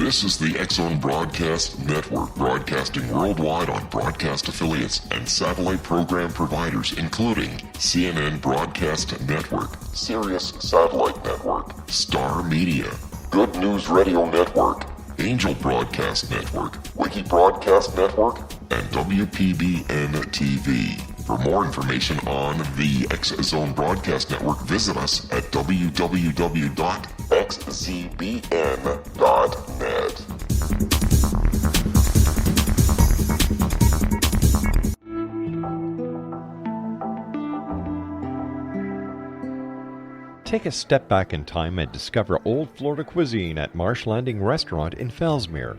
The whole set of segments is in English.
This is the X-Zone Broadcast Network, broadcasting worldwide on broadcast affiliates and satellite program providers, including CNN Broadcast Network, Sirius Satellite Network, Star Media, Good News Radio Network, Angel Broadcast Network, Wiki Broadcast Network, and WPBN TV. For more information on the X-Zone Broadcast Network, visit us at www.xzbn.net. Take a step back in time and discover old Florida cuisine at Marsh Landing Restaurant in Fellsmere.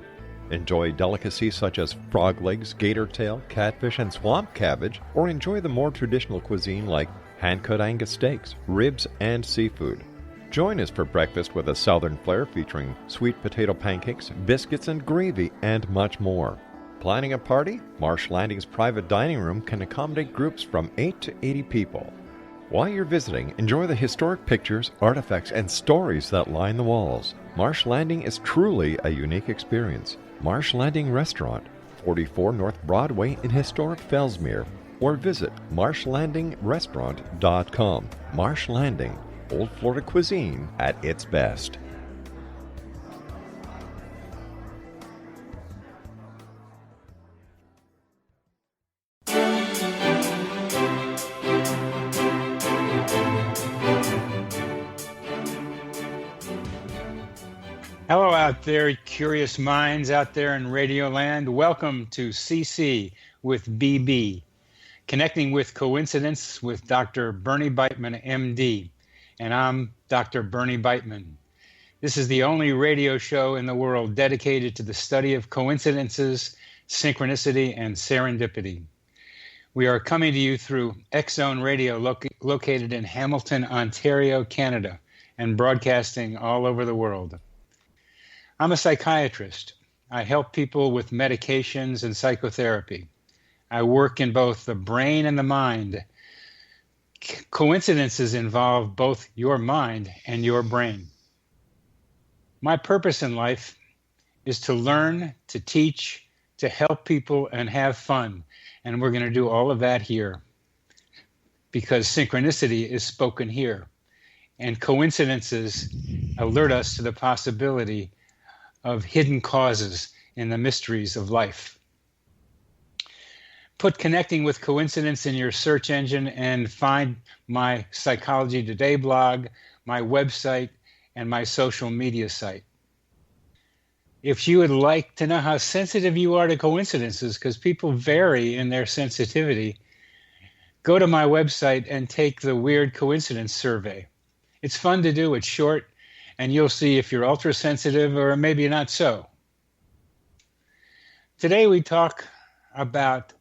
Enjoy delicacies such as frog legs, gator tail, catfish, and swamp cabbage, or enjoy the more traditional cuisine like hand-cut Angus steaks, ribs, and seafood. Join us for breakfast with a southern flair featuring sweet potato pancakes, biscuits and gravy, and much more. Planning a party? Marsh Landing's private dining room can accommodate groups from 8 to 80 people. While you're visiting, enjoy the historic pictures, artifacts, and stories that line the walls. Marsh Landing is truly a unique experience. Marsh Landing Restaurant, 44 North Broadway in historic Fellsmere, or visit marshlandingrestaurant.com. Marsh Landing, Old Florida cuisine at its best. Hello out there, curious minds out there in Radio Land. Welcome to CC with BB, Connecting with Coincidence with Dr. Bernie Beitman, MD. And I'm Dr. Bernie Beitman. This is the only radio show in the world dedicated to the study of coincidences, synchronicity, and serendipity. We are coming to you through X-Zone Radio located in Hamilton, Ontario, Canada, and broadcasting all over the world. I'm a psychiatrist. I help people with medications and psychotherapy. I work in both the brain and the mind. Coincidences involve both your mind and your brain. My purpose in life is to learn, to teach, to help people, and have fun. And we're going to do all of that here because synchronicity is spoken here. And coincidences alert us to the possibility of hidden causes in the mysteries of life. Put Connecting with Coincidence in your search engine and find my Psychology Today blog, my website, and my social media site. If you would like to know how sensitive you are to coincidences, because people vary in their sensitivity, go to my website and take the Weird Coincidence Survey. It's fun to do, it's short, and you'll see if you're ultra sensitive or maybe not so. Today we talk about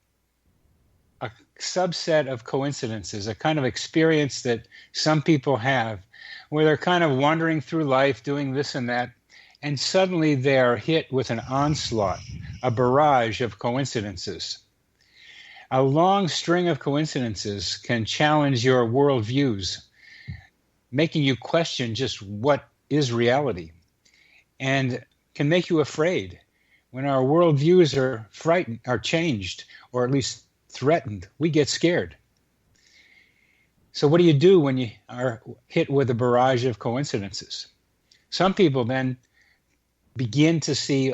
a subset of coincidences, a kind of experience that some people have where they're kind of wandering through life doing this and that, and suddenly they are hit with an onslaught, a barrage of coincidences. A long string of coincidences can challenge your worldviews, making you question just what is reality, and can make you afraid. When our worldviews are frightened, are changed, or at least threatened, we get scared. So what do you do when you are hit with a barrage of coincidences? Some people then begin to see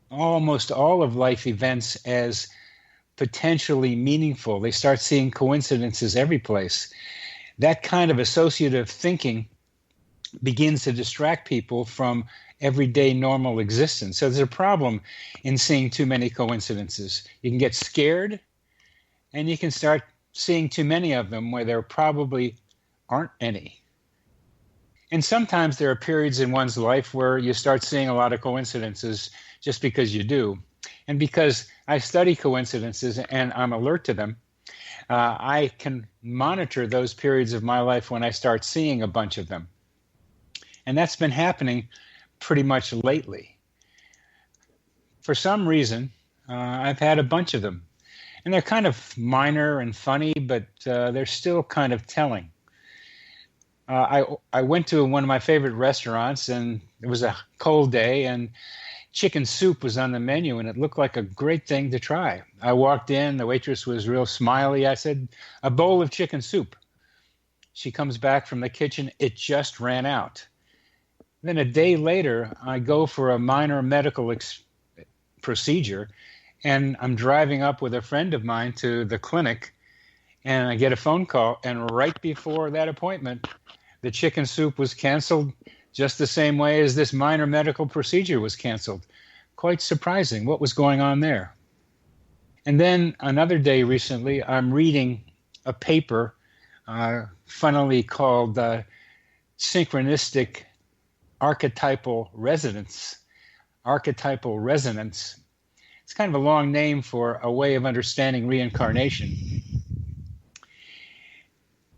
almost all of life events as potentially meaningful. They start seeing coincidences every place. That kind of associative thinking begins to distract people from everyday normal existence. So there's a problem in seeing too many coincidences. You can get scared, and you can start seeing too many of them where there probably aren't any. And sometimes there are periods in one's life where you start seeing a lot of coincidences just because you do. And because I study coincidences and I'm alert to them, I can monitor those periods of my life when I start seeing a bunch of them. And that's been happening pretty much lately. For some reason, I've had a bunch of them. And they're kind of minor and funny, but they're still kind of telling. I went to one of my favorite restaurants, and it was a cold day, and chicken soup was on the menu, and it looked like a great thing to try. I walked in, the waitress was real smiley. I said, "A bowl of chicken soup." She comes back from the kitchen, "It just ran out." Then a day later, I go for a minor medical procedure, and I'm driving up with a friend of mine to the clinic, and I get a phone call, and right before that appointment, the chicken soup was canceled just the same way as this minor medical procedure was canceled. Quite surprising what was going on there. And then another day recently, I'm reading a paper funnily called Synchronistic Archetypal Resonance. Archetypal resonance. It's kind of a long name for a way of understanding reincarnation.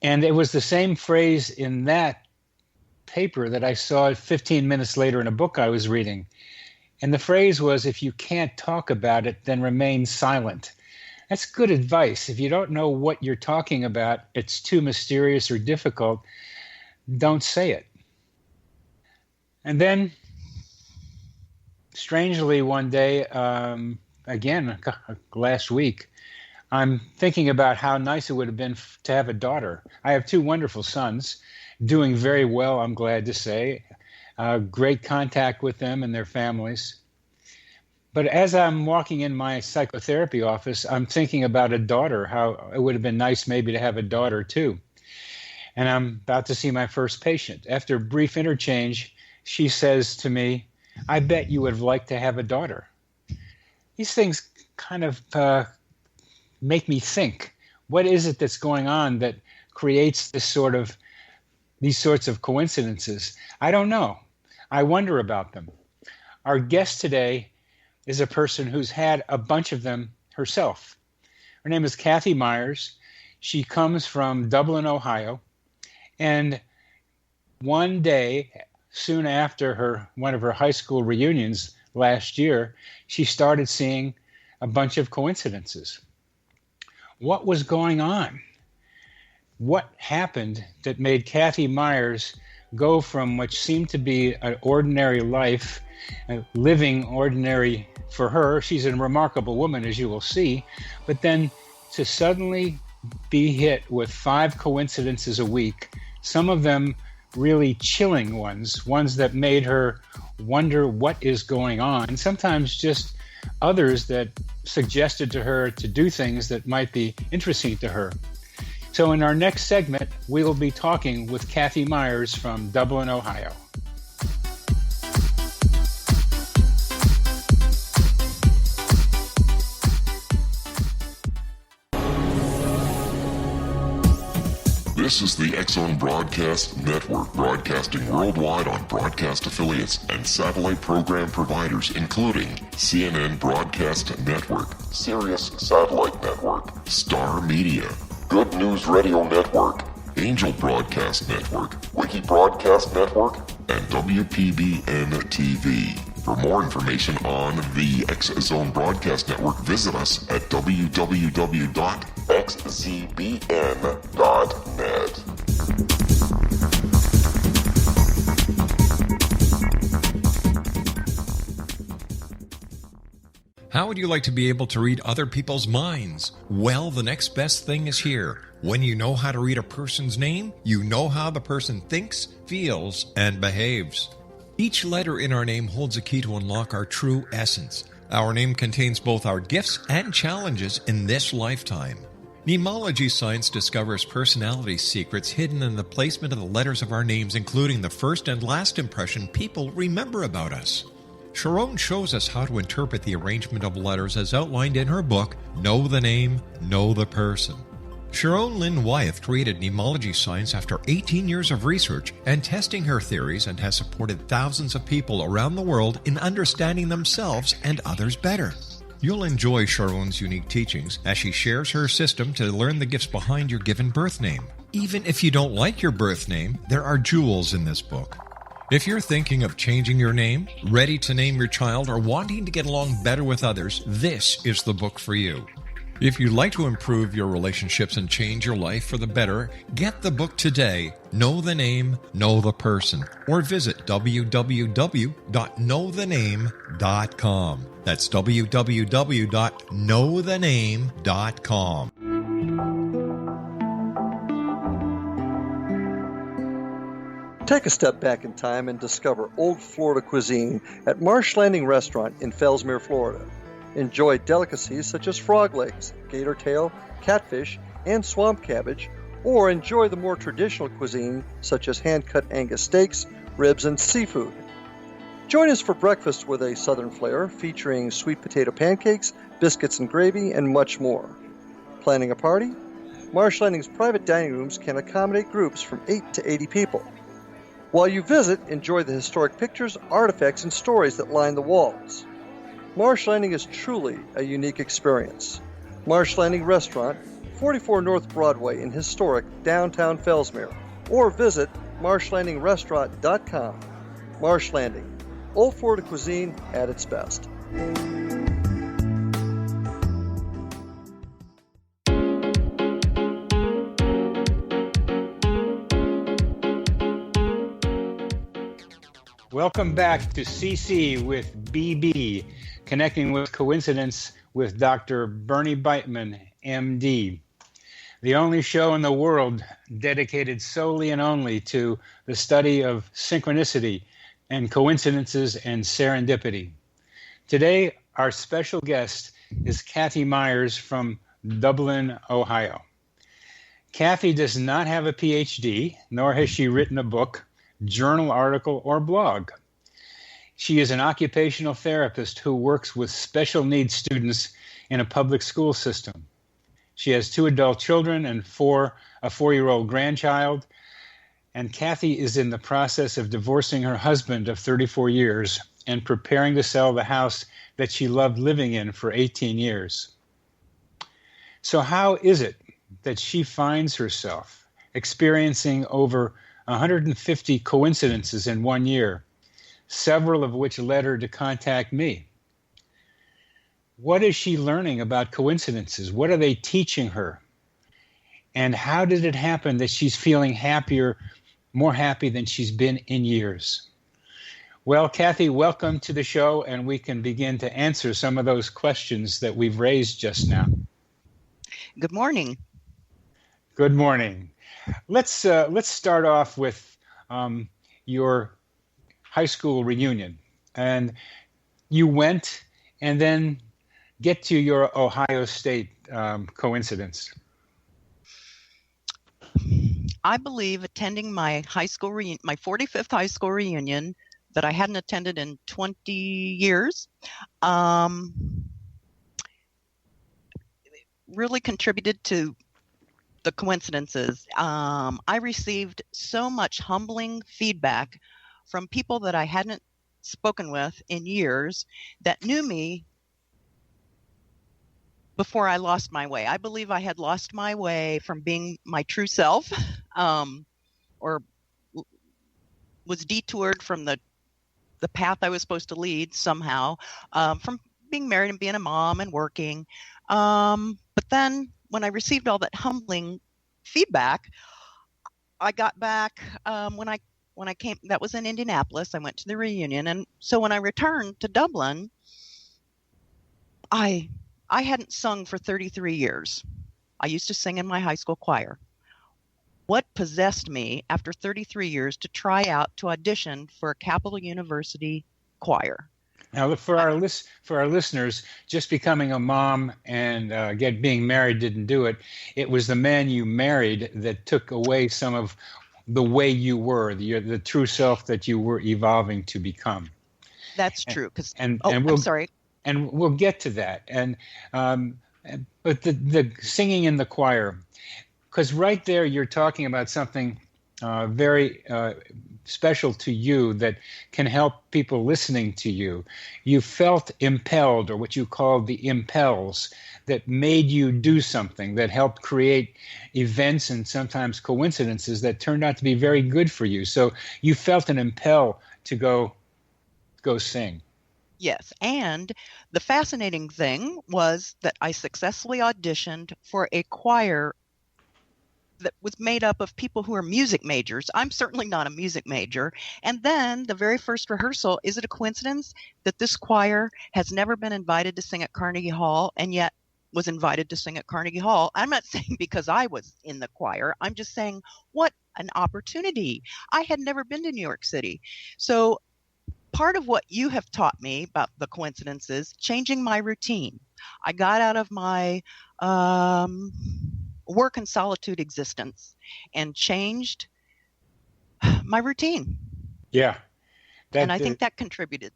And it was the same phrase in that paper that I saw 15 minutes later in a book I was reading. And the phrase was, "If you can't talk about it, then remain silent." That's good advice. If you don't know what you're talking about, it's too mysterious or difficult, don't say it. And then, strangely, one day, again, last week, I'm thinking about how nice it would have been to have a daughter. I have two wonderful sons, doing very well, I'm glad to say. Great contact with them and their families. But as I'm walking in my psychotherapy office, I'm thinking about a daughter, how it would have been nice maybe to have a daughter too. And I'm about to see my first patient. After a brief interchange, she says to me, "I bet you would have liked to have a daughter." These things kind of make me think, what is it that's going on that creates these sorts of coincidences? I don't know. I wonder about them. Our guest today is a person who's had a bunch of them herself. Her name is Kathyy Meyer. She comes from Dublin, Ohio. And one day, soon after one of her high school reunions last year, she started seeing a bunch of coincidences. What was going on? What happened that made Kathyy Meyer go from what seemed to be an ordinary life, living ordinary for her? She's a remarkable woman, as you will see, but then to suddenly be hit with 5 coincidences a week, some of them really chilling ones that made her wonder what is going on, and sometimes just others that suggested to her to do things that might be interesting to her. So in our next segment, we will be talking with Kathyy Meyer from Dublin, Ohio. This is the X-Zone Broadcast Network, broadcasting worldwide on broadcast affiliates and satellite program providers, including CNN Broadcast Network, Sirius Satellite Network, Star Media, Good News Radio Network, Angel Broadcast Network, Wiki Broadcast Network, and WPBN TV. For more information on the X-Zone Broadcast Network, visit us at www.xzbn.net. How would you like to be able to read other people's minds? Well, the next best thing is here. When you know how to read a person's name, you know how the person thinks, feels, and behaves. Each letter in our name holds a key to unlock our true essence. Our name contains both our gifts and challenges in this lifetime. Mnemology science discovers personality secrets hidden in the placement of the letters of our names, including the first and last impression people remember about us. Sharon shows us how to interpret the arrangement of letters as outlined in her book, Know the Name, Know the Person. Sharon Lynn Wyeth created mnemology science after 18 years of research and testing her theories, and has supported thousands of people around the world in understanding themselves and others better. You'll enjoy Sharon's unique teachings as she shares her system to learn the gifts behind your given birth name. Even if you don't like your birth name, there are jewels in this book. If you're thinking of changing your name, ready to name your child, or wanting to get along better with others, this is the book for you. If you'd like to improve your relationships and change your life for the better, get the book today, Know the Name, Know the Person, or visit www.knowthename.com. That's www.knowthename.com. Take a step back in time and discover old Florida cuisine at Marsh Landing Restaurant in Fellsmere, Florida. Enjoy delicacies such as frog legs, gator tail, catfish, and swamp cabbage, or enjoy the more traditional cuisine such as hand-cut Angus steaks, ribs, and seafood. Join us for breakfast with a southern flair featuring sweet potato pancakes, biscuits and gravy, and much more. Planning a party? Marsh Landing's private dining rooms can accommodate groups from 8 to 80 people. While you visit, enjoy the historic pictures, artifacts, and stories that line the walls. Marsh Landing is truly a unique experience. Marsh Landing Restaurant, 44 North Broadway in historic downtown Fellsmere, or visit marshlandingrestaurant.com. Marsh Landing, old Florida cuisine at its best. Welcome back to CC with BB, Connecting with Coincidence with Dr. Bernie Beitman, MD. The only show in the world dedicated solely and only to the study of synchronicity and coincidences and serendipity. Today, our special guest is Kathyy Meyer from Dublin, Ohio. Kathyy does not have a PhD, nor has she written a book, journal article, or blog. She is an occupational therapist who works with special needs students in a public school system. She has 2 adult children and a 4-year-old grandchild, and Kathyy is in the process of divorcing her husband of 34 years and preparing to sell the house that she loved living in for 18 years. So how is it that she finds herself experiencing over 150 coincidences in 1 year, several of which led her to contact me? What is she learning about coincidences? What are they teaching her? And how did it happen that she's feeling happier, more happy than she's been in years? Well, Kathyy, welcome to the show, and we can begin to answer some of those questions that we've raised just now. Good morning. Good morning. Let's start off with your high school reunion, and you went, and then get to your Ohio State coincidence. I believe attending my high school my 45th high school reunion that I hadn't attended in 20 years, really contributed to the coincidences. I received so much humbling feedback from people that I hadn't spoken with in years that knew me before I lost my way. I believe I had lost my way from being my true self, or was detoured from the path I was supposed to lead somehow, from being married and being a mom and working. But then when I received all that humbling feedback, I got back when I came. That was in Indianapolis. I went to the reunion, and so when I returned to Dublin, I hadn't sung for 33 years. I used to sing in my high school choir. What possessed me after 33 years to try out to audition for a Capital University choir? Now, for our listeners, just becoming a mom and being married didn't do it. It was the man you married that took away some of the way you were, the true self that you were evolving to become. That's true. I'm sorry. And we'll get to that. But the singing in the choir, because right there you're talking about something very special to you that can help people listening to you. You felt impelled, or what you called the impels, that made you do something, that helped create events and sometimes coincidences that turned out to be very good for you. So you felt an impel to go sing. Yes. And the fascinating thing was that I successfully auditioned for a choir that was made up of people who are music majors. I'm certainly not a music major. And then the very first rehearsal, is it a coincidence that this choir has never been invited to sing at Carnegie Hall and yet was invited to sing at Carnegie Hall? I'm not saying because I was in the choir. I'm just saying what an opportunity. I had never been to New York City. So part of what you have taught me about the coincidences, changing my routine. I got out of my work and solitude existence and changed my routine. Yeah. And I think that contributed.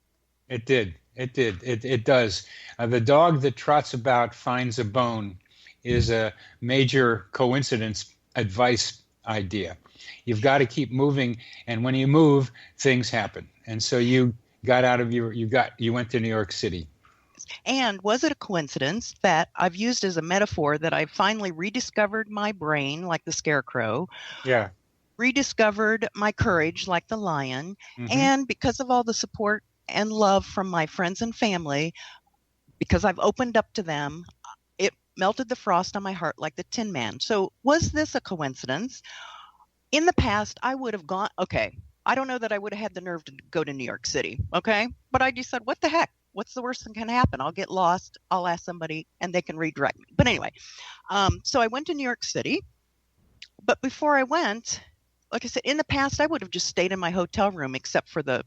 It did. It does. The dog that trots about finds a bone is a major coincidence advice idea. You've got to keep moving, and when you move, things happen. And so you got out of you went to New York City. And was it a coincidence that I've used as a metaphor that I finally rediscovered my brain like the scarecrow? Yeah. Rediscovered my courage like the lion. Mm-hmm. And because of all the support and love from my friends and family, because I've opened up to them, it melted the frost on my heart like the Tin Man. So was this a coincidence? In the past, I would have gone, okay, I don't know that I would have had the nerve to go to New York City, okay? But I just said, what the heck? What's the worst that can happen? I'll get lost. I'll ask somebody and they can redirect me. But anyway, so I went to New York City. But before I went, like I said, in the past, I would have just stayed in my hotel room except for the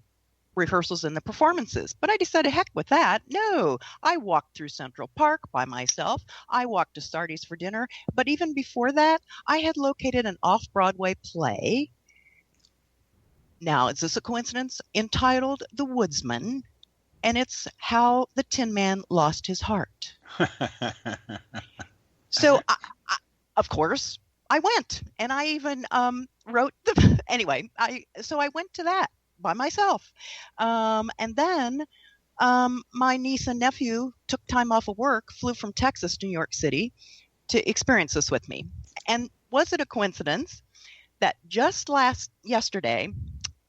rehearsals and the performances. But I decided, heck with that. No, I walked through Central Park by myself. I walked to Sardi's for dinner. But even before that, I had located an off-Broadway play. Now, is this a coincidence? Entitled The Woodsman. And it's how the Tin Man lost his heart. So, of course, I went. And I even wrote anyway, so I went to that by myself. And then my niece and nephew took time off of work, flew from Texas to New York City to experience this with me. And was it a coincidence that just yesterday,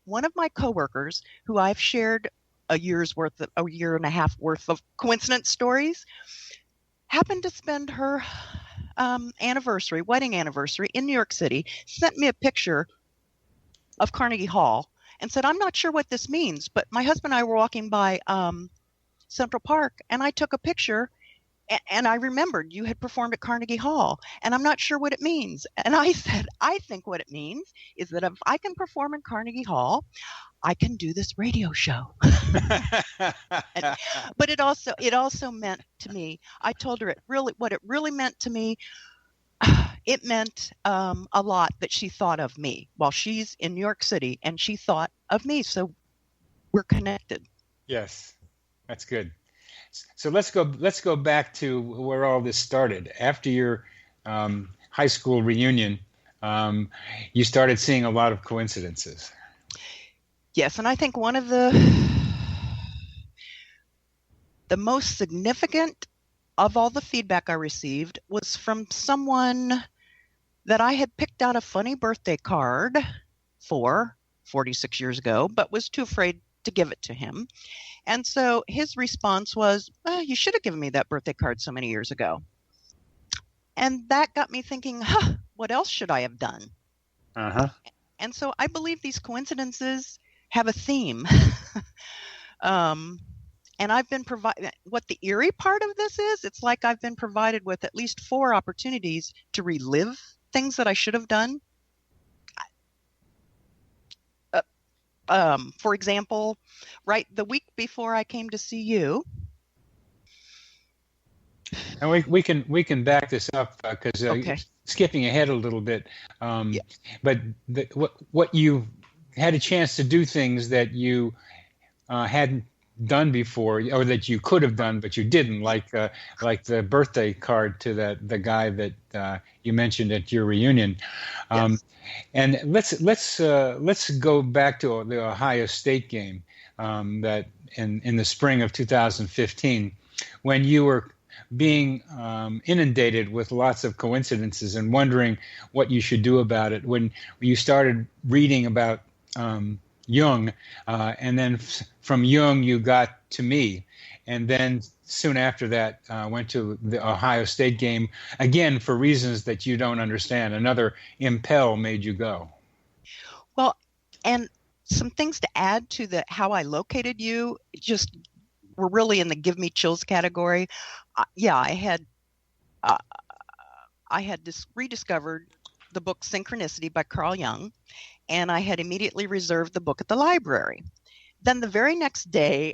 one of my coworkers who I've shared a year and a half worth of coincidence stories, happened to spend her wedding anniversary in New York City, sent me a picture of Carnegie Hall and said, I'm not sure what this means, but my husband and I were walking by Central Park and I took a picture and I remembered you had performed at Carnegie Hall and I'm not sure what it means. And I said, I think what it means is that if I can perform in Carnegie Hall, I can do this radio show. But it also meant to me, I told her what it really meant to me, it meant a lot that she thought of me while she's in New York City and she thought of me. So we're connected. Yes, that's good. So let's go back to where all this started. After your high school reunion, you started seeing a lot of coincidences. Yes, and I think one of the most significant of all the feedback I received was from someone that I had picked out a funny birthday card for 46 years ago, but was too afraid to give it to him. And so his response was, you should have given me that birthday card so many years ago. And that got me thinking, what else should I have done? Uh-huh. And so I believe these coincidences have a theme. And I've been provided, what the eerie part of this is, it's like I've been provided with at least 4 opportunities to relive things that I should have done. For example, right the week before I came to see you. And we can back this up because okay. Skipping ahead a little bit. Yeah. But what you had a chance to do things that you hadn't done before, or that you could have done but you didn't, like the birthday card to the guy that you mentioned at your reunion. Yes. And let's go back to the Ohio State game that in the spring of 2015, when you were being inundated with lots of coincidences and wondering what you should do about it. When you started reading about Jung, and then from Jung you got to me, and then soon after that went to the Ohio State game, again for reasons that you don't understand. Another impel made you go. Well, and some things to add to the how I located you just were really in the give me chills category. I had rediscovered the book Synchronicity by Carl Jung, and I had immediately reserved the book at the library. Then the very next day,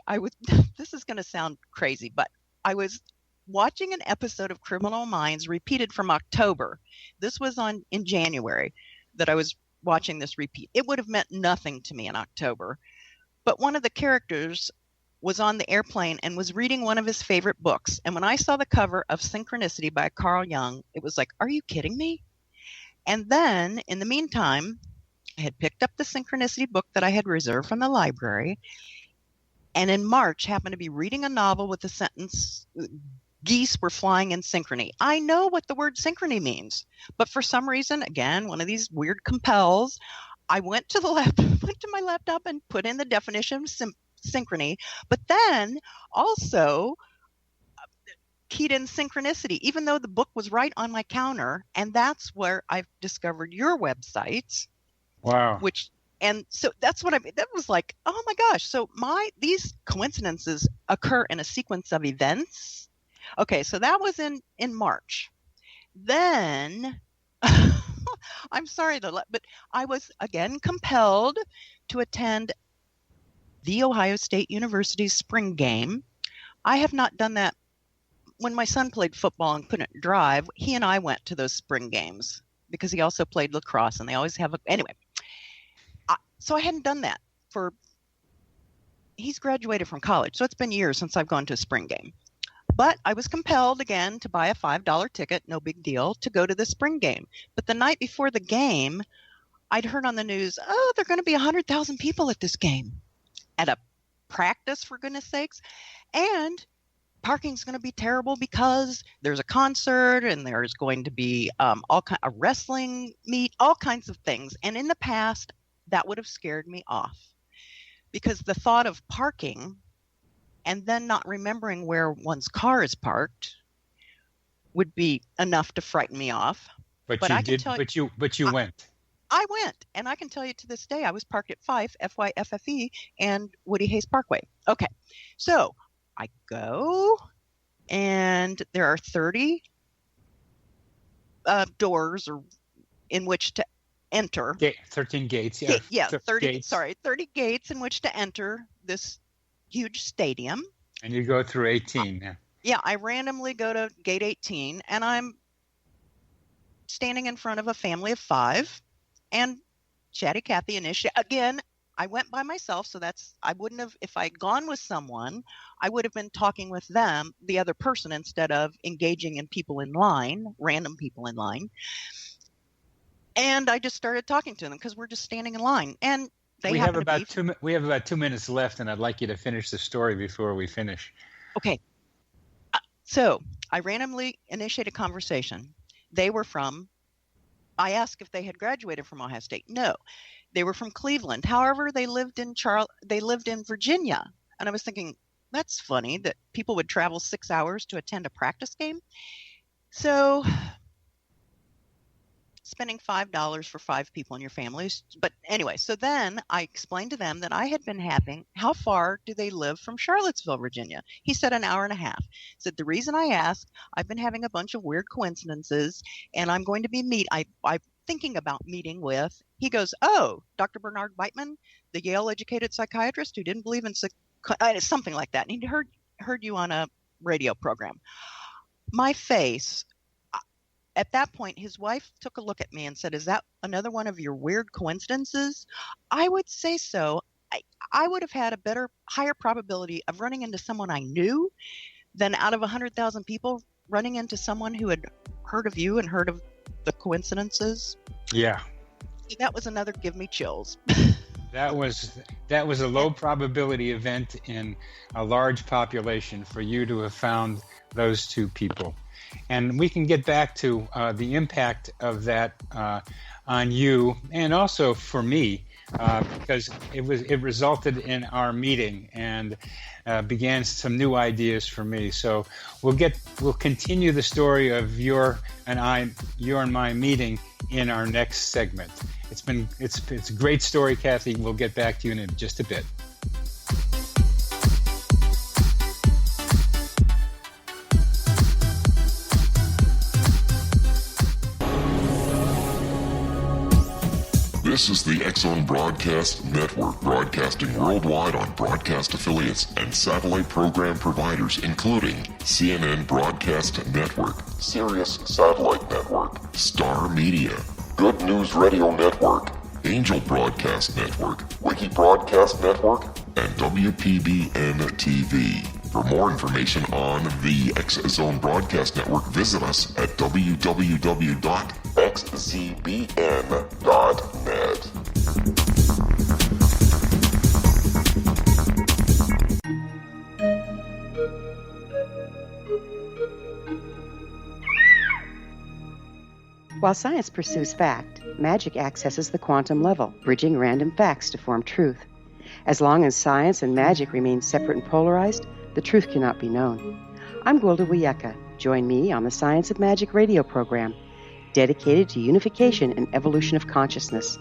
this is going to sound crazy, but I was watching an episode of Criminal Minds repeated from October. This was in January that I was watching this repeat. It would have meant nothing to me in October, but one of the characters was on the airplane and was reading one of his favorite books. And when I saw the cover of Synchronicity by Carl Jung, it was like, are you kidding me? And then in the meantime, I had picked up the Synchronicity book that I had reserved from the library. And in March, happened to be reading a novel with the sentence, geese were flying in synchrony. I know what the word synchrony means, but for some reason, again, one of these weird compels, I went to my laptop and put in the definition of synchrony, but then also keyed in synchronicity, even though the book was right on my counter. And that's where I've discovered your website. Wow. And so that's what that was like, oh my gosh. So these coincidences occur in a sequence of events. Okay. So that was in March. Then I'm sorry, but I was again compelled to attend the Ohio State University spring game. I have not done that. When my son played football and couldn't drive, he and I went to those spring games because he also played lacrosse, and they always have anyway. So I hadn't done that he's graduated from college, so it's been years since I've gone to a spring game. But I was compelled again to buy a $5 ticket, no big deal, to go to the spring game. But the night before the game, I'd heard on the news, oh, there are going to be 100,000 people at this game. At a practice, for goodness sakes. And parking's going to be terrible because there's a concert and there's going to be a wrestling meet, all kinds of things. And in the past, that would have scared me off because the thought of parking and then not remembering where one's car is parked would be enough to frighten me off. But you went. I went, and I can tell you to this day, I was parked at Fife, FYFFE, and Woody Hayes Parkway. Okay, so I go, and there are 30 doors in which to enter. 13 gates, yeah. 30 gates. 30 gates in which to enter this huge stadium. And you go through 18 now. Yeah, I randomly go to gate 18, and I'm standing in front of a family of 5. And Chatty Kathy initiated. Again, I went by myself, so I wouldn't have, if I'd gone with someone, I would have been talking with them, the other person, instead of engaging in people in line, random people in line. And I just started talking to them because we're just standing in line. And we have about 2 minutes left, and I'd like you to finish the story before we finish. Okay. So I randomly initiated a conversation. I asked if they had graduated from Ohio State. No, they were from Cleveland. However, they lived in Virginia. And I was thinking, that's funny that people would travel 6 hours to attend a practice game. So spending $5 for 5 people in your families. But anyway, so then I explained to them that I had been how far do they live from Charlottesville, Virginia? He said an hour and a half. Said, the reason I asked, I've been having a bunch of weird coincidences, and I'm going to be I'm thinking about meeting with, he goes, oh, Dr. Bernard Beitman, the Yale-educated psychiatrist who didn't believe in something like that. And he heard you on a radio program. My face, at that point, his wife took a look at me and said, is that another one of your weird coincidences? I would say so. I would have had a higher probability of running into someone I knew than out of 100,000 people running into someone who had heard of you and heard of the coincidences. Yeah. That was another give me chills. That was a low probability event in a large population for you to have found those 2 people. And we can get back to the impact of that on you and also for me because it resulted in our meeting and began some new ideas for me. So we'll continue the story of your and my meeting in our next segment. It's a great story, Kathy. We'll get back to you in just a bit. This is the X-Zone Broadcast Network, broadcasting worldwide on broadcast affiliates and satellite program providers, including CNN Broadcast Network, Sirius Satellite Network, Star Media, Good News Radio Network, Angel Broadcast Network, Wiki Broadcast Network, and WPBN TV. For more information on the X-Zone Broadcast Network, visit us at www.xzbn.net. While science pursues fact, magic accesses the quantum level, bridging random facts to form truth. As long as science and magic remain separate and polarized, the truth cannot be known. I'm Gwilda Wiyaka. Join me on the Science of Magic radio program, dedicated to unification and evolution of consciousness.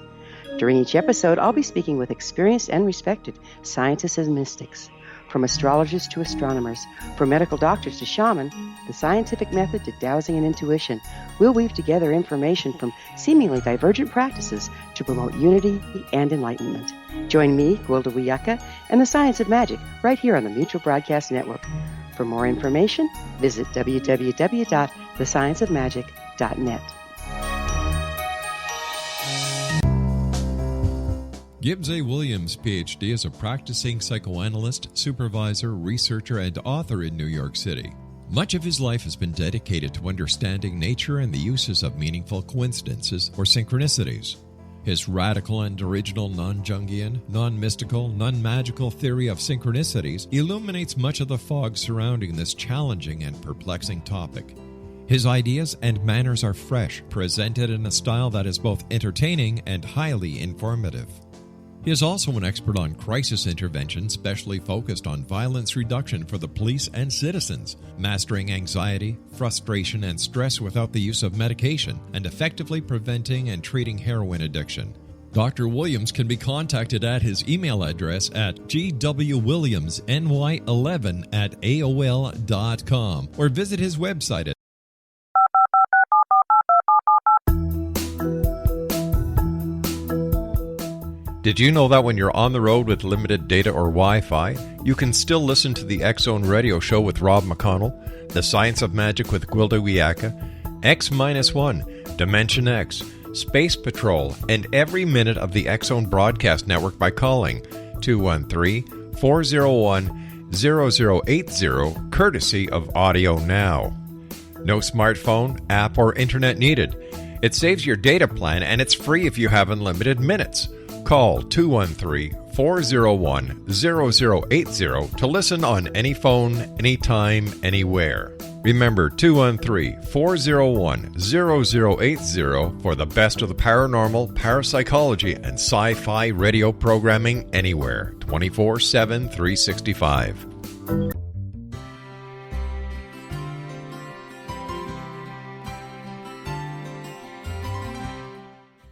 During each episode, I'll be speaking with experienced and respected scientists and mystics. From astrologers to astronomers, from medical doctors to shaman, the scientific method to dowsing and intuition, we'll weave together information from seemingly divergent practices to promote unity and enlightenment. Join me, Gwilda Wiyaka, and the Science of Magic right here on the Mutual Broadcast Network. For more information, visit www.thescienceofmagic.net. Gibbs A. Williams, Ph.D., is a practicing psychoanalyst, supervisor, researcher, and author in New York City. Much of his life has been dedicated to understanding nature and the uses of meaningful coincidences or synchronicities. His radical and original non-Jungian, non-mystical, non-magical theory of synchronicities illuminates much of the fog surrounding this challenging and perplexing topic. His ideas and manners are fresh, presented in a style that is both entertaining and highly informative. He is also an expert on crisis intervention, specially focused on violence reduction for the police and citizens, mastering anxiety, frustration, and stress without the use of medication, and effectively preventing and treating heroin addiction. Dr. Williams can be contacted at his email address at gwwilliamsny11@aol.com or visit his website at Did you know that when you're on the road with limited data or Wi-Fi, you can still listen to the X-Zone Radio Show with Rob McConnell, The Science of Magic with Gwilda Wiyaka, X-1, Dimension X, Space Patrol, and every minute of the X-Zone Broadcast Network by calling 213-401-0080, courtesy of Audio Now. No smartphone, app, or internet needed. It saves your data plan, and it's free if you have unlimited minutes. Call 213-401-0080 to listen on any phone, anytime, anywhere. Remember 213-401-0080 for the best of the paranormal, parapsychology, and sci-fi radio programming anywhere, 24/7, 365.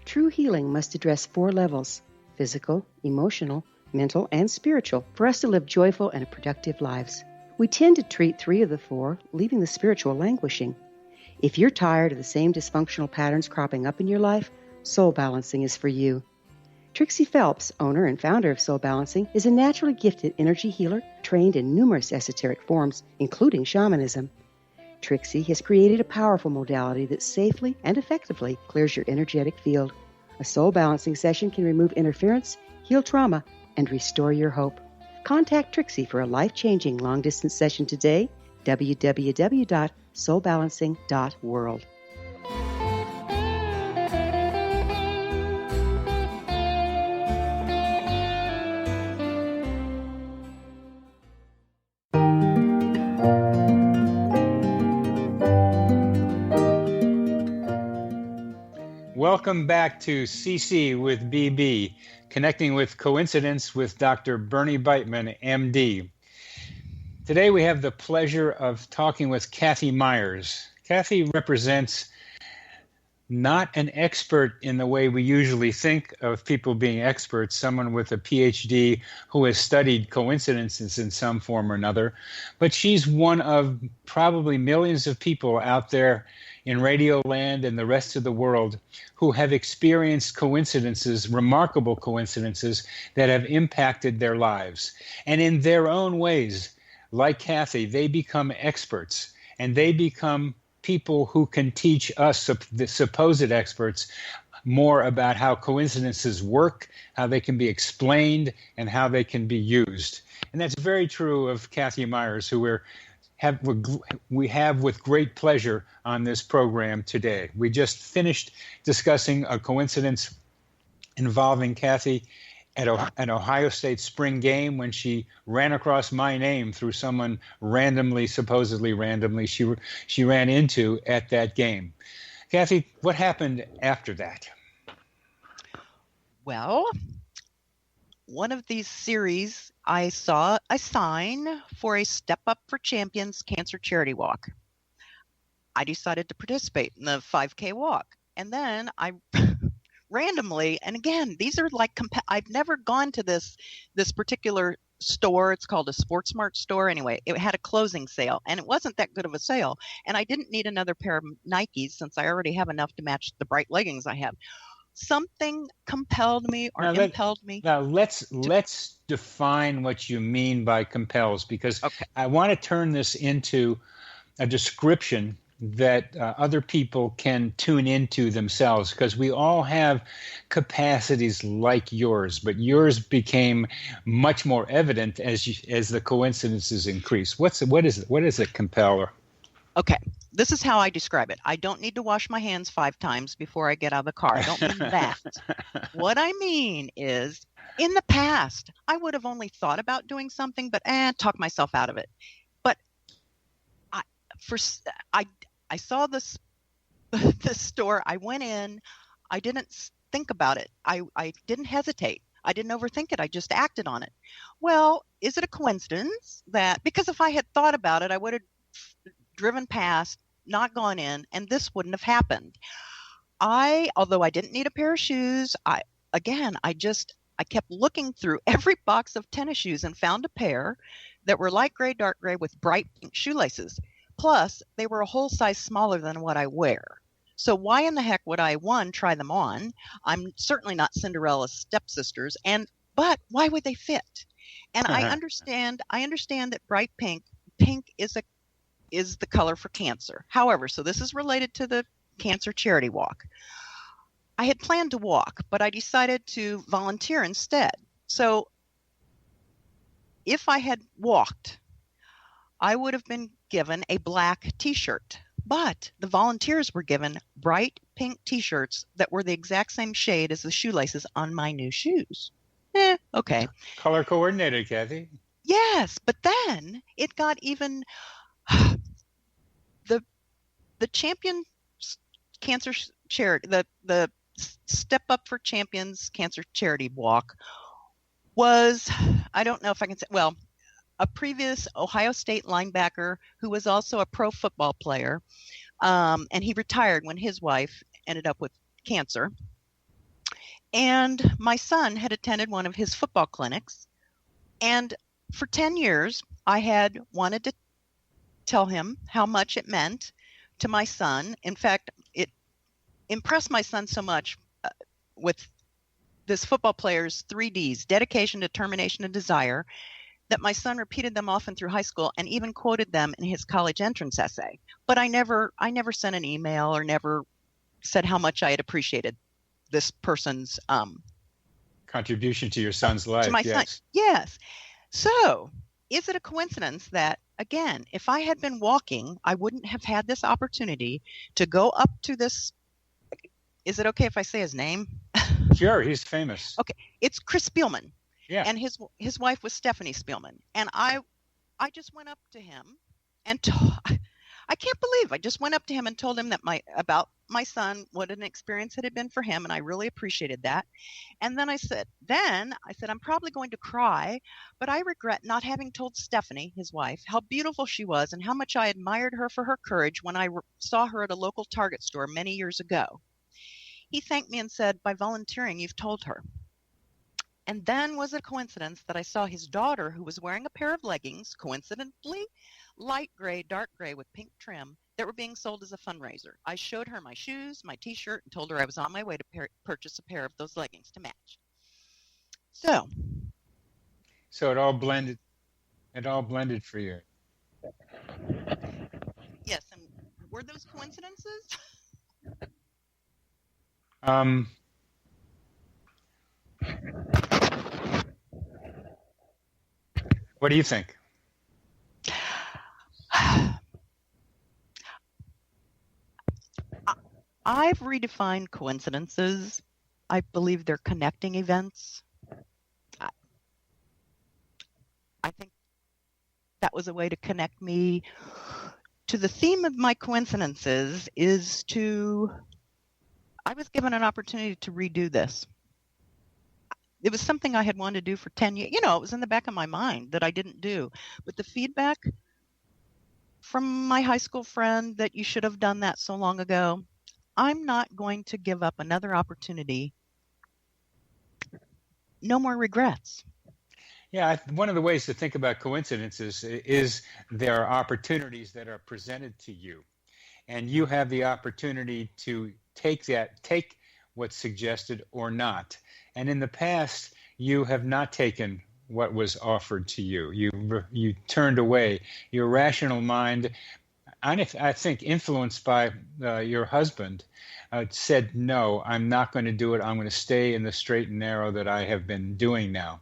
True healing must address 4 levels: physical, emotional, mental, and spiritual, for us to live joyful and productive lives. We tend to treat 3 of the 4, leaving the spiritual languishing. If you're tired of the same dysfunctional patterns cropping up in your life, Soul Balancing is for you. Trixie Phelps, owner and founder of Soul Balancing, is a naturally gifted energy healer trained in numerous esoteric forms, including shamanism. Trixie has created a powerful modality that safely and effectively clears your energetic field. A soul balancing session can remove interference, heal trauma, and restore your hope. Contact Trixie for a life-changing long-distance session today, www.soulbalancing.world. Welcome back to CC with BB, Connecting with Coincidence with Dr. Bernie Beitman, MD. Today we have the pleasure of talking with Kathyy Meyer. Kathyy represents not an expert in the way we usually think of people being experts, someone with a PhD who has studied coincidences in some form or another, but she's one of probably millions of people out there in Radio Land and the rest of the world who have experienced coincidences, remarkable coincidences that have impacted their lives. And in their own ways, like Kathyy, they become experts and they become people who can teach us, the supposed experts, more about how coincidences work, how they can be explained, and how they can be used. And that's very true of Kathyy Meyer, who we have with great pleasure on this program today. We just finished discussing a coincidence involving Kathyy at an Ohio State spring game when she ran across my name through someone supposedly randomly, she ran into at that game. Kathyy, what happened after that? Well, one of these series, I saw a sign for a Step Up for Champions Cancer Charity Walk. I decided to participate in the 5K walk. And then I randomly, and again, these are like, I've never gone to this particular store. It's called a Sports Mart store. Anyway, it had a closing sale, and it wasn't that good of a sale. And I didn't need another pair of Nikes since I already have enough to match the bright leggings I have. Something compelled me or impelled me. Now let's define what you mean by compels, because I want to turn this into a description that other people can tune into themselves, because we all have capacities like yours, but yours became much more evident as the coincidences increase. What is a compeller? Okay, this is how I describe it. I don't need to wash my hands 5 times before I get out of the car. I don't mean that. What I mean is, in the past, I would have only thought about doing something, but talk myself out of it. But I saw this store. I went in. I didn't think about it. I didn't hesitate. I didn't overthink it. I just acted on it. Well, is it a coincidence that, because if I had thought about it, I would have driven past, not gone in, and this wouldn't have happened. Although I didn't need a pair of shoes, I kept looking through every box of tennis shoes and found a pair that were light gray, dark gray with bright pink shoelaces. Plus, they were a whole size smaller than what I wear. So why in the heck would I, one, try them on? I'm certainly not Cinderella's stepsisters, but why would they fit? And I understand that bright pink is the color for cancer. However, so this is related to the Cancer Charity Walk. I had planned to walk, but I decided to volunteer instead. So if I had walked, I would have been given a black t-shirt, but the volunteers were given bright pink t-shirts that were the exact same shade as the shoelaces on my new shoes. Okay. Color coordinated, Kathyy. Yes, but then it got even the Champion Cancer Charity, the Step Up for Champions Cancer Charity Walk was, I don't know if I can say, well, a previous Ohio State linebacker who was also a pro football player, and he retired when his wife ended up with cancer. And my son had attended one of his football clinics, and for 10 years, I had wanted to tell him how much it meant to my son. In fact, it impressed my son so much with this football player's 3 Ds, dedication, determination, and desire, that my son repeated them often through high school and even quoted them in his college entrance essay. But I never sent an email or never said how much I had appreciated this person's contribution to your son's life. To my son. Yes. So is it a coincidence that, again, if I had been walking, I wouldn't have had this opportunity to go up to this? Is it okay if I say his name? Sure, he's famous. Okay, it's Chris Spielman. Yeah. And his wife was Stephanie Spielman. And I just went up to him and I can't believe I just went up to him and told him that about my son what an experience it had been for him, and I really appreciated that. And then I said, I'm probably going to cry, but I regret not having told Stephanie, his wife, how beautiful she was and how much I admired her for her courage when I saw her at a local Target store many years ago. He thanked me and said, by volunteering, you've told her. And then was it a coincidence that I saw his daughter, who was wearing a pair of leggings, coincidentally, light gray, dark gray with pink trim, that were being sold as a fundraiser. I showed her my shoes, my T-shirt, and told her I was on my way to purchase a pair of those leggings to match. So it all blended. It all blended for you. Yes, and were those coincidences? What do you think? I've redefined coincidences. I believe they're connecting events. I think that was a way to connect me to the theme of my coincidences I was given an opportunity to redo this. It was something I had wanted to do for 10 years. It was in the back of my mind that I didn't do. But the feedback from my high school friend that you should have done that so long ago, I'm not going to give up another opportunity. No more regrets. Yeah, one of the ways to think about coincidences is there are opportunities that are presented to you, and you have the opportunity to take what's suggested or not. And in the past, you have not taken what was offered to you. You turned away. Your rational mind, I think influenced by your husband, said, no, I'm not going to do it. I'm going to stay in the straight and narrow that I have been doing now.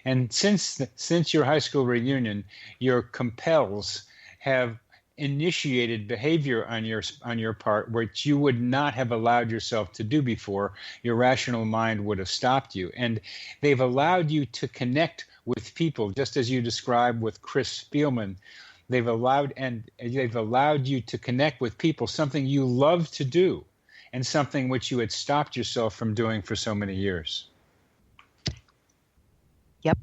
And since your high school reunion, your compels have initiated behavior on your part which you would not have allowed yourself to do before. Your rational mind would have stopped you. And they've allowed you to connect with people, just as you described with Chris Spielman. They've allowed you to connect with people, something you love to do, and something which you had stopped yourself from doing for so many years. Yep.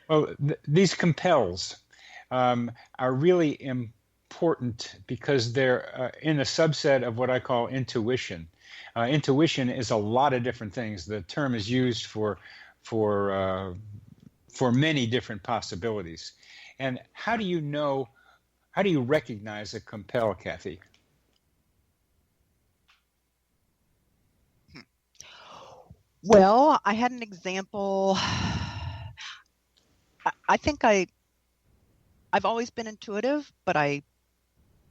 Well, these compels are really important because they're in a subset of what I call intuition. Intuition is a lot of different things. The term is used for many different possibilities. And how do you recognize a compel, Kathy? Well, I had an example. I think I've always been intuitive, but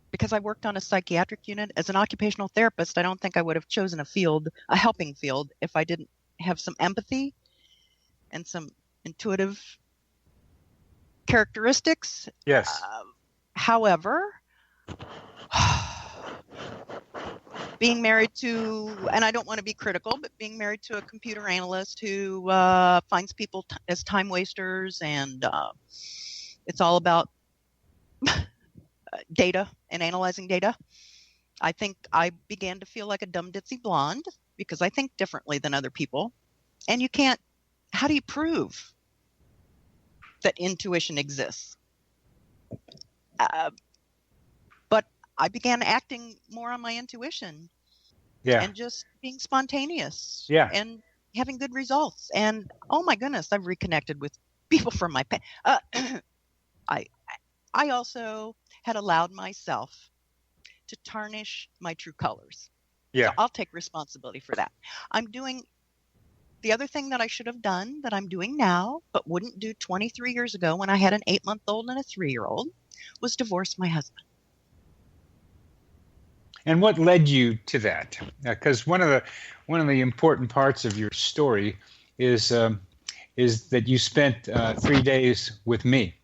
because I worked on a psychiatric unit as an occupational therapist, I don't think I would have chosen a helping field, if I didn't have some empathy and some intuitive characteristics. Yes. However, being married to, and I don't want to be critical, but being married to a computer analyst who finds people as time wasters, and it's all about data and analyzing data, I think I began to feel like a dumb ditzy blonde because I think differently than other people. And how do you prove that intuition exists? But I began acting more on my intuition. Yeah. And just being spontaneous. Yeah. And having good results. And oh my goodness, I've reconnected with people from my past. I also had allowed myself to tarnish my true colors. Yeah. So I'll take responsibility for that. I'm doing the other thing that I should have done that I'm doing now, but wouldn't do 23 years ago when I had an 8-month-old and a 3-year-old, was divorce my husband. And what led you to that? Because one of the important parts of your story is that you spent 3 days with me.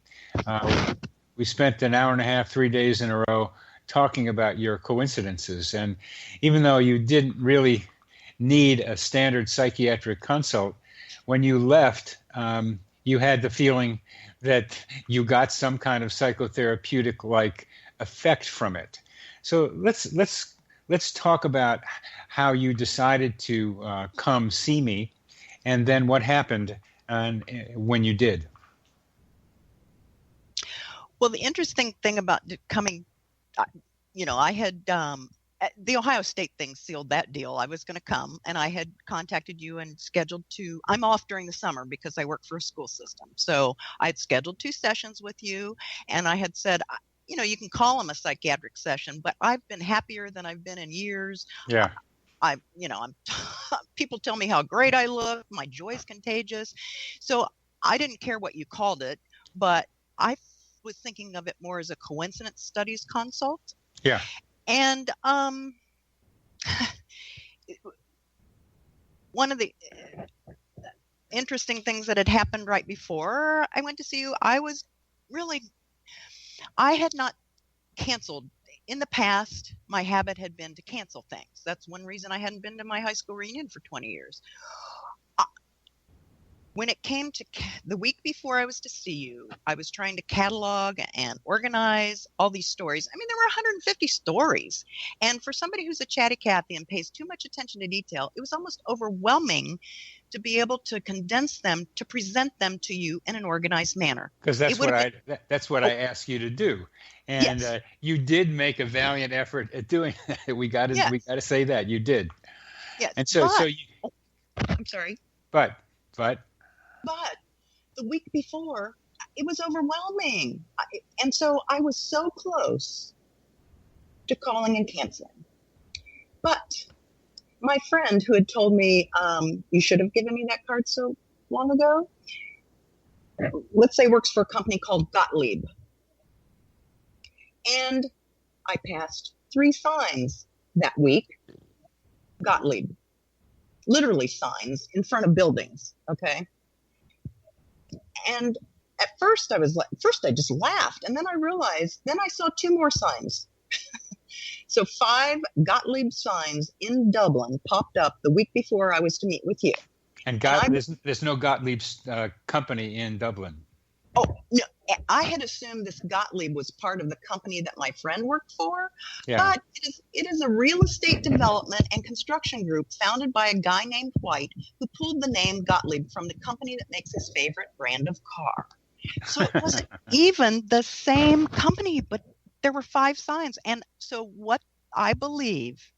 We spent an hour and a half, 3 days in a row, talking about your coincidences. And even though you didn't really need a standard psychiatric consult, when you left, you had the feeling that you got some kind of psychotherapeutic-like effect from it. So let's let's talk about how you decided to come see me, and then what happened when you did. Well, the interesting thing about coming, I had the Ohio State thing sealed that deal. I was going to come, and I had contacted you and scheduled I'm off during the summer because I work for a school system. So I had scheduled 2 sessions with you, and I had said, you can call them a psychiatric session, but I've been happier than I've been in years. Yeah. I'm people tell me how great I look. My joy is contagious. So I didn't care what you called it, but I was thinking of it more as a coincidence studies consult. Yeah. And one of the interesting things that had happened right before I went to see you, I had not canceled. In the past, my habit had been to cancel things. That's one reason I hadn't been to my high school reunion for 20 years. When it came to the week before I was to see you, I was trying to catalog and organize all these stories. I mean, there were 150 stories. And for somebody who's a chatty Kathy and pays too much attention to detail, it was almost overwhelming to be able to condense them, to present them to you in an organized manner. Because that's what I asked you to do. And yes. You did make a valiant effort at doing that. We got to say that you did. Yes. And I'm sorry. But the week before, it was overwhelming. And so I was so close to calling and canceling. But my friend who had told me, you should have given me that card so long ago, let's say works for a company called Gottlieb. And I passed 3 signs that week. Gottlieb. Literally signs in front of buildings. Okay. And at first I just laughed. And then I realized, then I saw 2 more signs. So 5 Gottlieb signs in Dublin popped up the week before I was to meet with you. And there's no Gottlieb company in Dublin. Oh, no. I had assumed this Gottlieb was part of the company that my friend worked for. Yeah. But it is a real estate development and construction group founded by a guy named White who pulled the name Gottlieb from the company that makes his favorite brand of car. So it wasn't even the same company, but there were 5 signs. And so what I believe,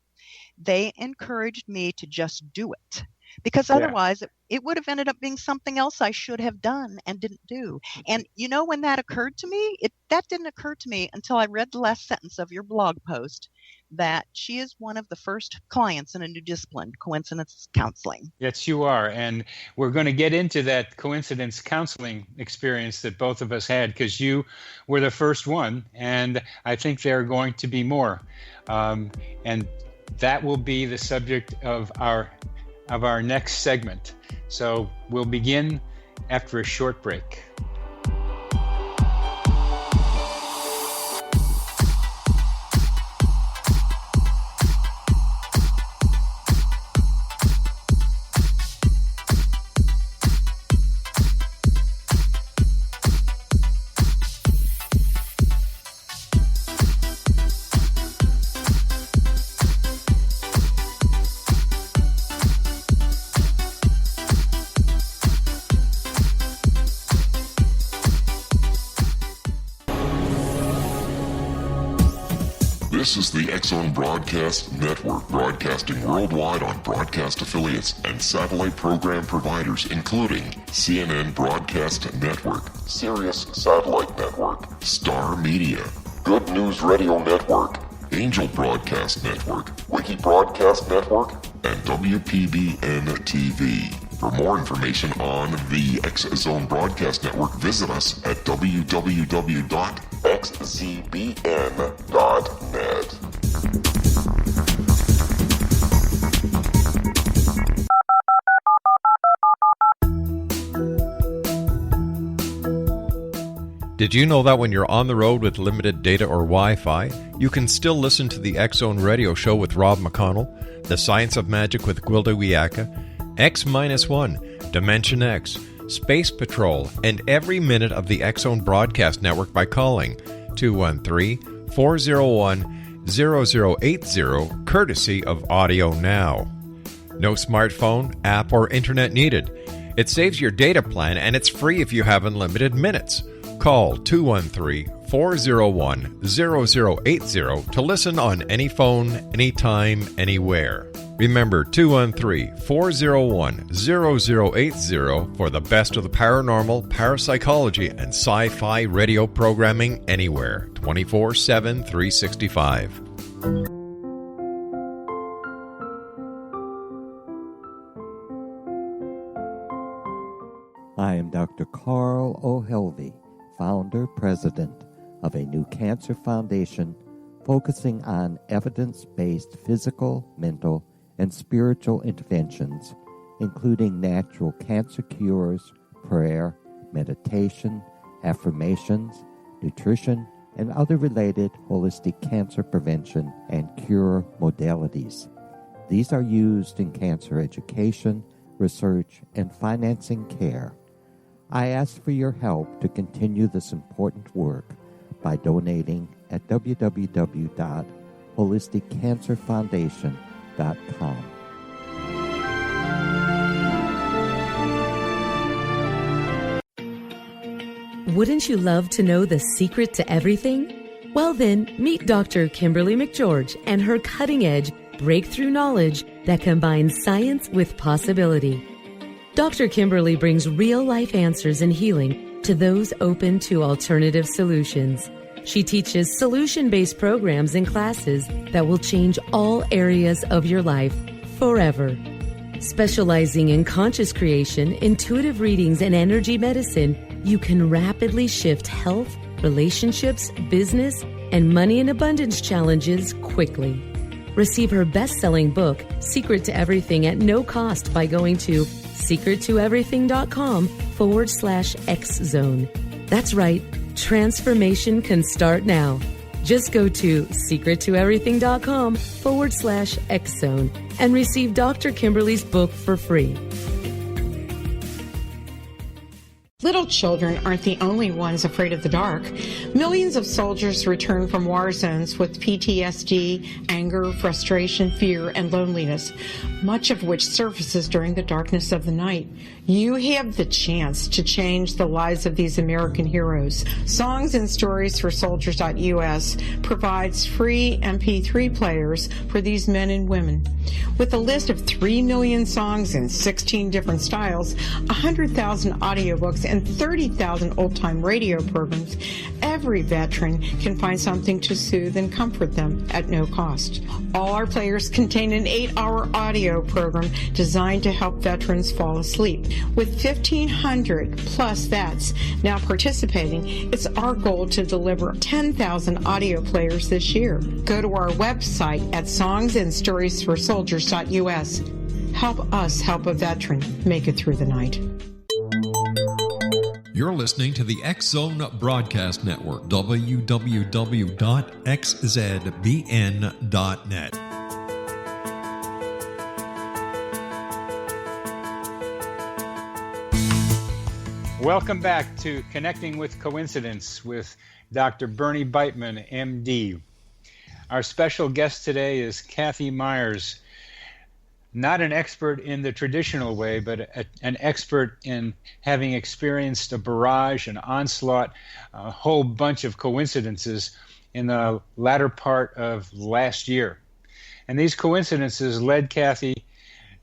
they encouraged me to just do it. Because otherwise it would have ended up being something else I should have done and didn't do. And when that occurred to me, that didn't occur to me until I read the last sentence of your blog post that she is one of the first clients in a new discipline, coincidence counseling. Yes, you are. And we're going to get into that coincidence counseling experience that both of us had, because you were the first one. And I think there are going to be more. And that will be the subject of our next segment. So we'll begin after a short break. This is the X-Zone Broadcast Network, broadcasting worldwide on broadcast affiliates and satellite program providers, including CNN Broadcast Network, Sirius Satellite Network, Star Media, Good News Radio Network, Angel Broadcast Network, Wiki Broadcast Network, and WPBN TV. For more information on the X-Zone Broadcast Network, visit us at www.xzbn.net. Did you know that when you're on the road with limited data or Wi-Fi, you can still listen to the X-Zone Radio Show with Rob McConnell, The Science of Magic with Gwilda Wiyaka, X-1, Dimension X, Space Patrol, and every minute of the X-Zone Broadcast Network by calling 213-401-0000 courtesy of Audio Now. No smartphone, app, or internet needed. It saves your data plan and it's free if you have unlimited minutes. Call 213-401-0080 to listen on any phone, anytime, anywhere. Remember 213-401-0080 for the best of the paranormal, parapsychology, and sci-fi radio programming anywhere, 24/7, 365. I am Dr. Carl O'Helvey, founder, president of a new cancer foundation focusing on evidence-based physical, mental, and spiritual interventions, including natural cancer cures, prayer, meditation, affirmations, nutrition, and other related holistic cancer prevention and cure modalities. These are used in cancer education, research, and financing care. I ask for your help to continue this important work by donating at www.holisticcancerfoundation.com. Wouldn't you love to know the secret to everything? Well then, meet Dr. Kimberly McGeorge and her cutting-edge breakthrough knowledge that combines science with possibility. Dr. Kimberly brings real-life answers and healing to those open to alternative solutions. She teaches solution-based programs and classes that will change all areas of your life forever. Specializing in conscious creation, intuitive readings, and energy medicine, you can rapidly shift health, relationships, business, and money and abundance challenges quickly. Receive her best-selling book, Secret to Everything, at no cost by going to secrettoeverything.com/X-Zone. That's right, transformation can start now. Just go to secrettoeverything.com/X-Zone and receive Dr. Kimberly's book for free. Little children aren't the only ones afraid of the dark. Millions of soldiers return from war zones with PTSD, anger, frustration, fear, and loneliness, much of which surfaces during the darkness of the night. You have the chance to change the lives of these American heroes. Songs and Stories for Soldiers.us provides free MP3 players for these men and women. With a list of 3 million songs in 16 different styles, 100,000 audiobooks, and 30,000 old-time radio programs, every veteran can find something to soothe and comfort them at no cost. All our players contain an 8-hour audio program designed to help veterans fall asleep. With 1,500 plus vets now participating, it's our goal to deliver 10,000 audio players this year. Go to our website at songsandstoriesforsoldiers.us. Help us help a veteran make it through the night. You're listening to the X-Zone Broadcast Network, www.xzbn.net. Welcome back to Connecting with Coincidence with Dr. Bernie Beitman, MD. Our special guest today is Kathyy Meyer, not an expert in the traditional way, but an expert in having experienced a barrage, an onslaught, a whole bunch of coincidences in the latter part of last year. And these coincidences led Kathyy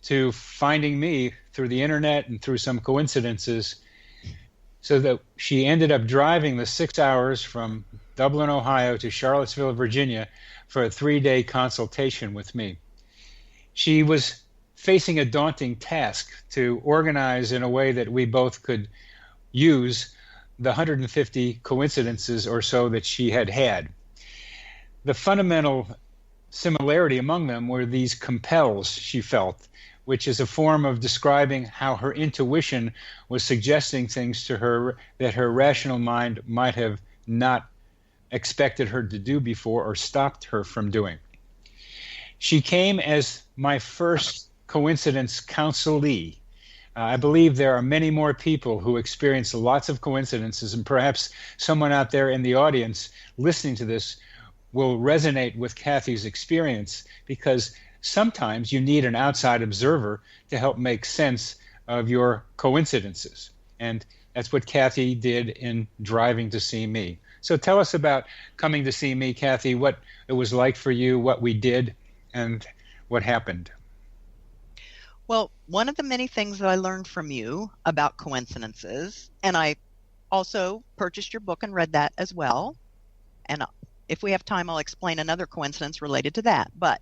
to finding me through the internet and through some coincidences, so that she ended up driving the 6 hours from Dublin, Ohio to Charlottesville, Virginia for a 3-day consultation with me. She was facing a daunting task to organize in a way that we both could use the 150 coincidences or so that she had had. The fundamental similarity among them were these compels she felt, which is a form of describing how her intuition was suggesting things to her that her rational mind might have not expected her to do before or stopped her from doing. She came as my first coincidence counselee. I believe there are many more people who experience lots of coincidences, and perhaps someone out there in the audience listening to this will resonate with Kathy's experience, because sometimes you need an outside observer to help make sense of your coincidences. And that's what Kathyy did in driving to see me. So tell us about coming to see me, Kathyy, what it was like for you, what we did, and what happened. Well, one of the many things that I learned from you about coincidences, and I also purchased your book and read that as well. And if we have time, I'll explain another coincidence related to that. But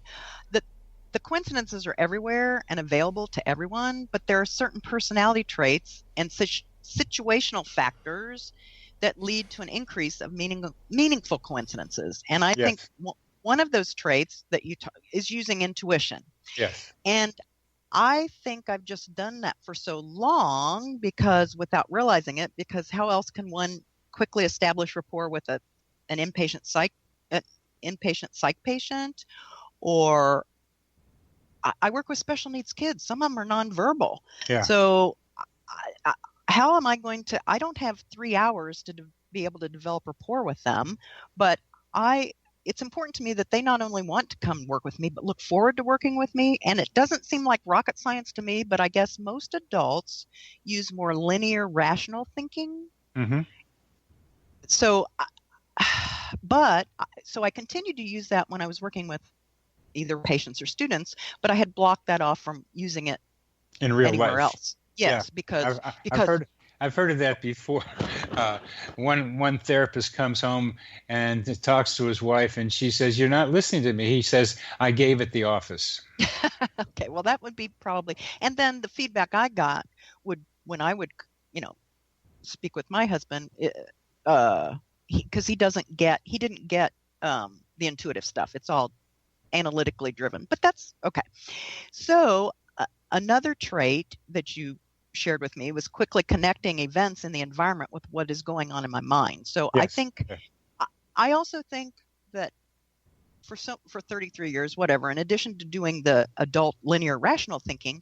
the coincidences are everywhere and available to everyone, but there are certain personality traits and situational factors that lead to an increase of meaningful coincidences. And I think one of those traits that is using intuition. Yes. And I think I've just done that for so long, because without realizing it, because how else can one quickly establish rapport with an inpatient psych patient? Or I work with special needs kids. Some of them are nonverbal. Yeah. So how am I going to, I don't have 3 hours to be able to develop rapport with them, but it's important to me that they not only want to come work with me, but look forward to working with me. And it doesn't seem like rocket science to me, but I guess most adults use more linear, rational thinking. Mm-hmm. So I continued to use that when I was working with either patients or students, but I had blocked that off from using it in real anywhere life. else. Yes, Yeah. because I've heard of that before. One therapist comes home and talks to his wife, and she says, "You're not listening to me." He says, "I gave it the office." Okay, well, that would be probably. And then the feedback I got when I would, speak with my husband, because he didn't get the intuitive stuff. It's all analytically driven, but that's okay. So another trait that you shared with me was quickly connecting events in the environment with what is going on in my mind. So Yes. I also think that for 33 years, whatever, in addition to doing the adult linear rational thinking,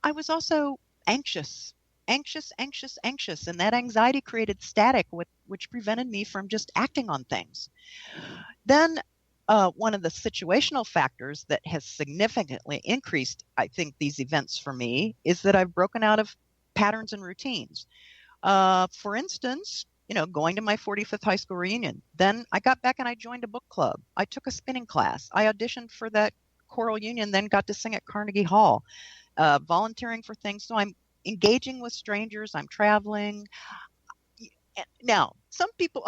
I was also anxious. And that anxiety created static, which prevented me from just acting on things. Then one of the situational factors that has significantly increased, I think, these events for me is that I've broken out of patterns and routines. For instance, going to my 45th high school reunion. Then I got back and I joined a book club. I took a spinning class. I auditioned for that choral union, then got to sing at Carnegie Hall, volunteering for things. So I'm engaging with strangers. I'm traveling. Now, some people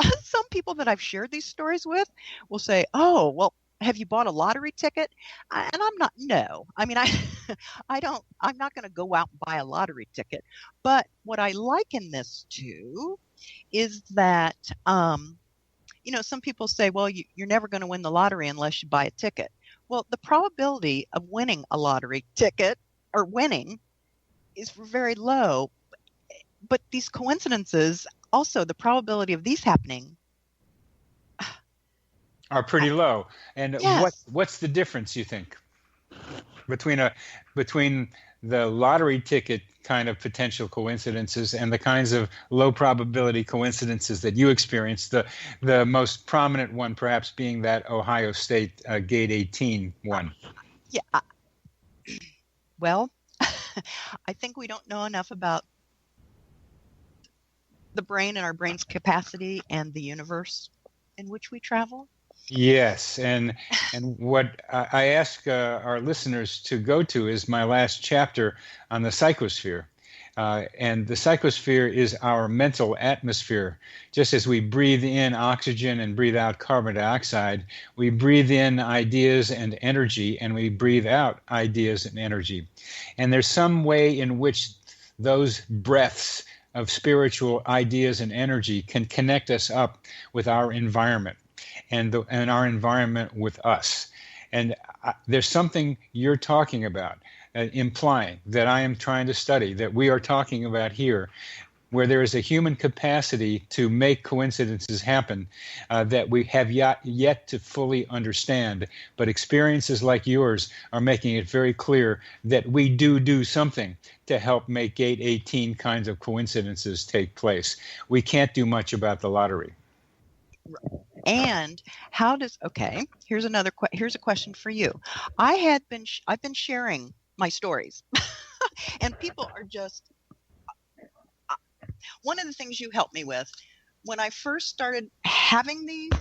that I've shared these stories with will say, "Oh, well, have you bought a lottery ticket?" And I'm not. No, I mean, I'm not going to go out and buy a lottery ticket. But what I liken this to is that, some people say, "Well, you're never going to win the lottery unless you buy a ticket." Well, the probability of winning a lottery ticket or winning is very low. But these coincidences, also the probability of these happening are pretty low. And yes. What's the difference, you think, between the lottery ticket kind of potential coincidences and the kinds of low probability coincidences that you experienced? The most prominent one perhaps being that Ohio State Gate 18 one. Yeah. Well, I think we don't know enough about the brain and our brain's capacity and the universe in which we travel. Yes, and what I ask our listeners to go to is my last chapter on the psychosphere. And the psychosphere is our mental atmosphere. Just as we breathe in oxygen and breathe out carbon dioxide, we breathe in ideas and energy, and we breathe out ideas and energy. And there's some way in which those breaths of spiritual ideas and energy can connect us up with our environment and our environment with us. And there's something you're talking about, implying that I am trying to study, that we are talking about here, where there is a human capacity to make coincidences happen that we have yet to fully understand. But experiences like yours are making it very clear that we do something to help make Gate 18 kinds of coincidences take place. We can't do much about the lottery. And how does, okay, here's a question for you. I've been sharing my stories and people are just, one of the things you helped me with when I first started having these,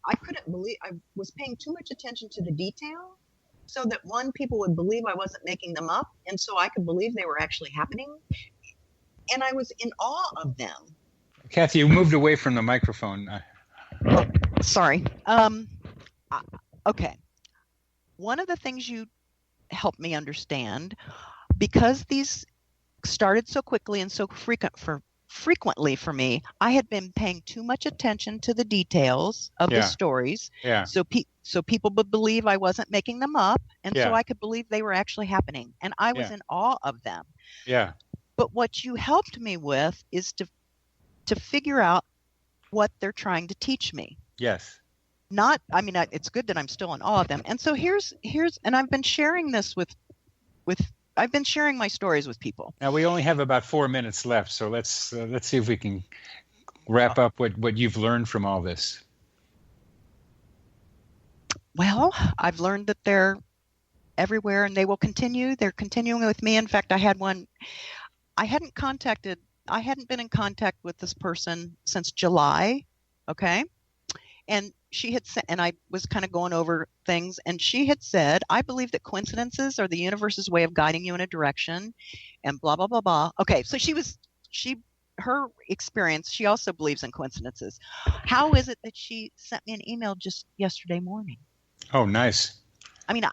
I couldn't believe I was paying too much attention to the detail so that people would believe I wasn't making them up. And so I could believe they were actually happening. And I was in awe of them. Kathy, you moved away from the microphone. Oh, sorry. Okay. One of the things you helped me understand, because these started so quickly and so frequently for me, I had been paying too much attention to the details of the stories. Yeah. So people would believe I wasn't making them up, and so I could believe they were actually happening, and I was in awe of them. Yeah. But what you helped me with is to figure out what they're trying to teach me. Yes. It's good that I'm still in awe of them. And so here's, and I've been sharing this I've been sharing my stories with people. Now we only have about 4 minutes left, so let's see if we can wrap up what you've learned from all this. Well, I've learned that they're everywhere and they will continue. They're continuing with me. In fact, I had one, I hadn't been in contact with this person since July. Okay. And she had said, and I was kind of going over things, and she had said, I believe that coincidences are the universe's way of guiding you in a direction, and blah, blah, blah, blah. Okay. So her experience, she also believes in coincidences. How is it that she sent me an email just yesterday morning? Oh, nice. I mean,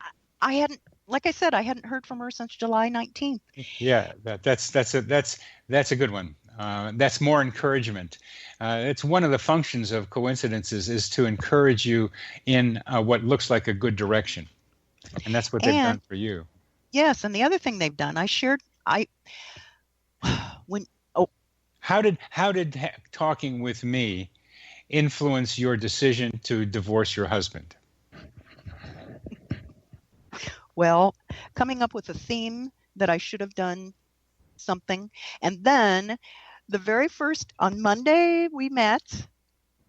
I hadn't, like I said, I hadn't heard from her since July 19th. Yeah, that's a good one. That's more encouragement. It's one of the functions of coincidences is to encourage you in what looks like a good direction. And that's what they've done for you. Yes. And the other thing they've done, how did talking with me influence your decision to divorce your husband? Well, coming up with a theme that I should have done something. And then on Monday we met,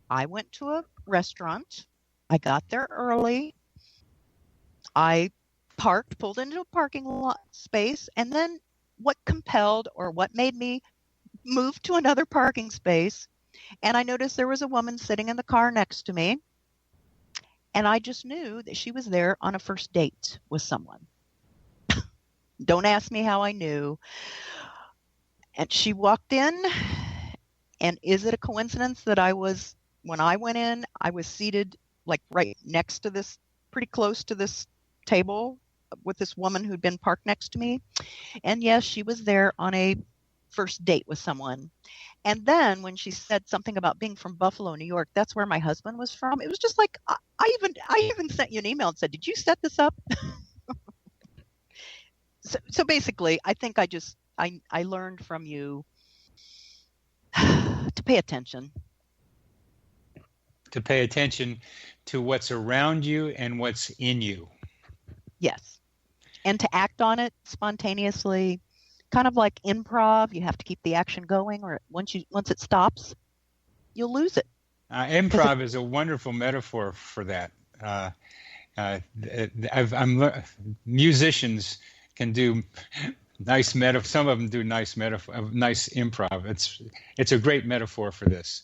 I went to a restaurant. I got there early. I pulled into a parking lot space. And then what made me move to another parking space? And I noticed there was a woman sitting in the car next to me. And I just knew that she was there on a first date with someone. Don't ask me how I knew. And she walked in, and is it a coincidence that when I went in, I was seated like right next to this, pretty close to this table with this woman who'd been parked next to me. And yes, she was there on a first date with someone. And then when she said something about being from Buffalo, New York, that's where my husband was from. It was just like, I even sent you an email and said, did you set this up? So basically, I think I learned from you to pay attention. To pay attention to what's around you and what's in you. Yes. And to act on it spontaneously, kind of like improv. You have to keep the action going, or once it stops, you'll lose it. Improv is a wonderful metaphor for that. Musicians can do nice metaphor. Some of them do nice improv. It's a great metaphor for this.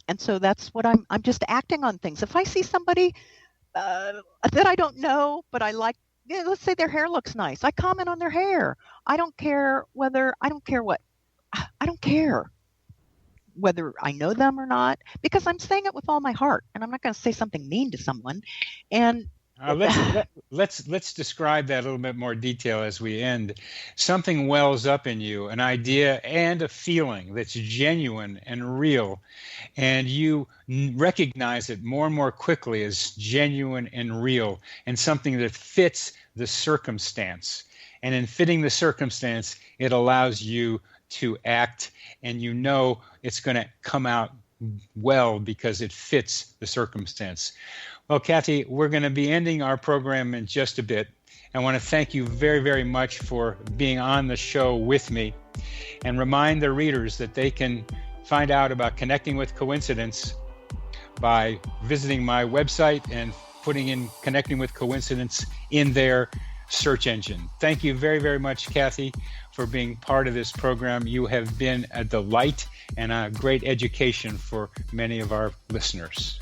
And so that's what I'm just acting on things. If I see somebody that I don't know, but I like, let's say their hair looks nice, I comment on their hair. I don't care whether I know them or not, because I'm saying it with all my heart, and I'm not going to say something mean to someone. And let's describe that a little bit more detail as we end. Something wells up in you, an idea and a feeling that's genuine and real, and you recognize it more and more quickly as genuine and real, and something that fits the circumstance. And in fitting the circumstance, it allows you to act, and you know it's going to come out well because it fits the circumstance. Well, Kathy, we're going to be ending our program in just a bit. I want to thank you very, very much for being on the show with me, and remind the readers that they can find out about connecting with coincidence by visiting my website and putting in connecting with coincidence in their search engine. Thank you very, very much, Kathyy, for being part of this program. You have been a delight and a great education for many of our listeners.